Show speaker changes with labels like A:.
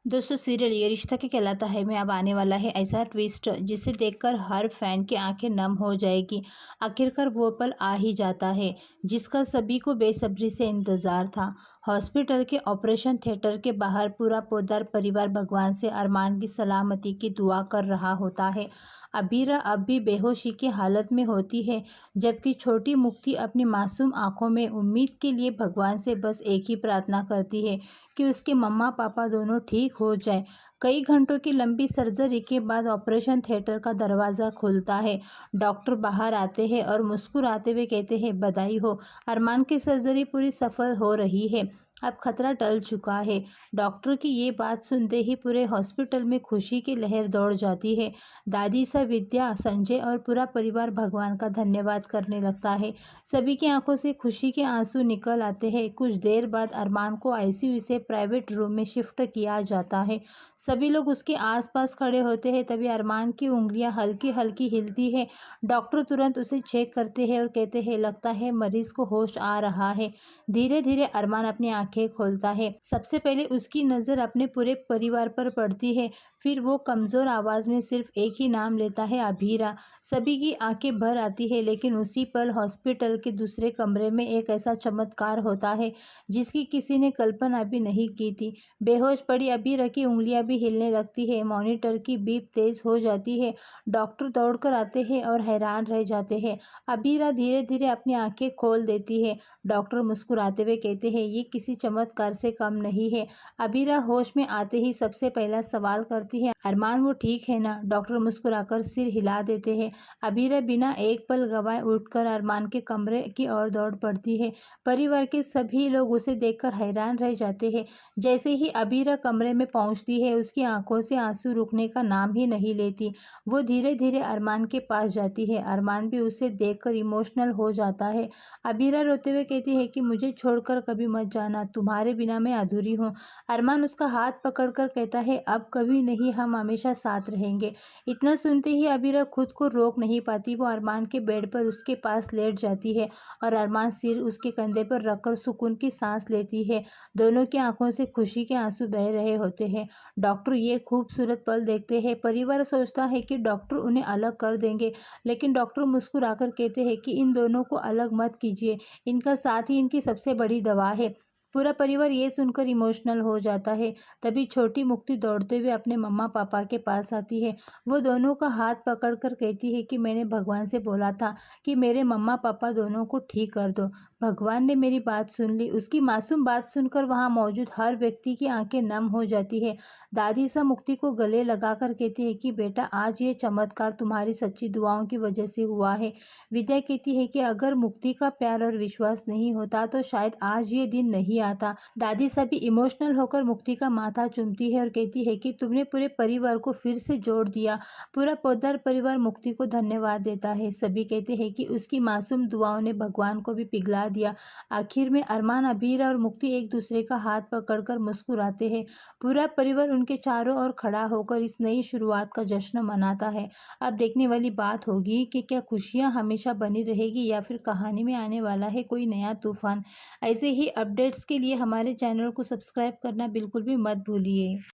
A: दोस्तों सीरियल ये रिश्ता क्या कहलाता है में अब आने वाला है ऐसा ट्विस्ट जिसे देखकर हर फैन की आंखें नम हो जाएगी। आखिरकार वो पल आ ही जाता है जिसका सभी को बेसब्री से इंतजार था। हॉस्पिटल के ऑपरेशन थिएटर के बाहर पूरा पोद्दार परिवार भगवान से अरमान की सलामती की दुआ कर रहा होता है। अबीरा अब भी बेहोशी की हालत में होती है, जबकि छोटी मुक्ति अपनी मासूम आंखों में उम्मीद के लिए भगवान से बस एक ही प्रार्थना करती है कि उसके मम्मा पापा दोनों ठीक हो जाए। कई घंटों की लंबी सर्जरी के बाद ऑपरेशन थिएटर का दरवाज़ा खुलता है। डॉक्टर बाहर आते हैं और मुस्कुराते हुए कहते हैं, बधाई हो, अरमान की सर्जरी पूरी सफल हो रही है, अब खतरा टल चुका है। डॉक्टर की ये बात सुनते ही पूरे हॉस्पिटल में खुशी की लहर दौड़ जाती है। दादी सा विद्या, संजय और पूरा परिवार भगवान का धन्यवाद करने लगता है। सभी की आंखों से खुशी के आंसू निकल आते हैं। कुछ देर बाद अरमान को आईसीयू से प्राइवेट रूम में शिफ्ट किया जाता है। सभी लोग उसके आसपास खड़े होते हैं। तभी अरमान की उंगलियां हल्की हल्की हिलती है। डॉक्टर तुरंत उसे चेक करते हैं और कहते हैं, लगता है मरीज को होश आ रहा है। धीरे धीरे अरमान अपनी आंखें खोलता है। सबसे पहले उसकी नज़र अपने पूरे परिवार पर पड़ती है। फिर वो कमज़ोर आवाज़ में सिर्फ एक ही नाम लेता है, अभीरा। सभी की आंखें भर आती है, लेकिन उसी पल हॉस्पिटल के दूसरे कमरे में एक ऐसा चमत्कार होता है जिसकी किसी ने कल्पना भी नहीं की थी। बेहोश पड़ी अबीरा की उंगलियां भी हिलने लगती है। मॉनिटर की बीप तेज हो जाती है। डॉक्टर दौड़कर आते हैं और हैरान रह जाते हैं। अबीरा धीरे धीरे अपनी आंखें खोल देती है। डॉक्टर मुस्कुराते हुए कहते हैं, ये किसी चमत्कार से कम नहीं है। अबीरा होश में आते ही सबसे पहला सवाल करती है, अरमान वो ठीक है ना? डॉक्टर मुस्कुराकर सिर हिला देते हैं। अबीरा बिना एक पल गवाए उठकर अरमान के कमरे की ओर दौड़ पड़ती है। परिवार के सभी लोग उसे देखकर हैरान रह जाते हैं। जैसे ही अबीरा कमरे में पहुंचती है, उसकी आंखों से आंसू रुकने का नाम ही नहीं लेती। वो धीरे धीरे अरमान के पास जाती है। अरमान भी उसे देखकर इमोशनल हो जाता है। अबीरा रोते हुए कहती है कि मुझे छोड़कर कभी मत जाना, तुम्हारे बिना मैं अधूरी हूँ। अरमान उसका हाथ पकड़कर कहता है, अब कभी नहीं, हम हमेशा साथ रहेंगे। इतना सुनते ही अबीरा खुद को रोक नहीं पाती। वो अरमान के बेड पर उसके पास लेट जाती है और अरमान सिर उसके कंधे पर रखकर सुकून की सांस लेती है। दोनों की आंखों से खुशी के आंसू बह रहे होते हैं। डॉक्टर ये खूबसूरत पल देखते हैं। परिवार सोचता है कि डॉक्टर उन्हें अलग कर देंगे, लेकिन डॉक्टर मुस्कुराकर कहते हैं कि इन दोनों को अलग मत कीजिए, इनका साथ ही इनकी सबसे बड़ी दवा है। पूरा परिवार ये सुनकर इमोशनल हो जाता है। तभी छोटी मुक्ति दौड़ते हुए अपने मम्मा पापा के पास आती है। वो दोनों का हाथ पकड़कर कहती है कि मैंने भगवान से बोला था कि मेरे मम्मा पापा दोनों को ठीक कर दो। भगवान ने मेरी बात सुन ली। उसकी मासूम बात सुनकर वहाँ मौजूद हर व्यक्ति की आंखें नम हो जाती है। दादी सा मुक्ति को गले लगाकर कहती है कि बेटा, आज ये चमत्कार तुम्हारी सच्ची दुआओं की वजह से हुआ है। विद्या कहती है कि अगर मुक्ति का प्यार और विश्वास नहीं होता तो शायद आज ये दिन नहीं आता। दादी सभी इमोशनल होकर मुक्ति का माथा चूमती है और कहती है कि तुमने पूरे परिवार को फिर से जोड़ दिया। पूरा पोद्दार परिवार मुक्ति को धन्यवाद देता है। सभी कहते हैं कि उसकी मासूम दुआओं ने भगवान को भी पिघला दिया। आखिर में अरमान, अबीरा और मुक्ति एक दूसरे का हाथ पकड़कर मुस्कुराते हैं। पूरा परिवार उनके चारों ओर खड़ा होकर इस नई शुरुआत का जश्न मनाता है। अब देखने वाली बात होगी कि क्या खुशियां हमेशा बनी रहेगी या फिर कहानी में आने वाला है कोई नया तूफान। ऐसे ही अपडेट्स के लिए हमारे चैनल को सब्सक्राइब करना बिल्कुल भी मत भूलिए।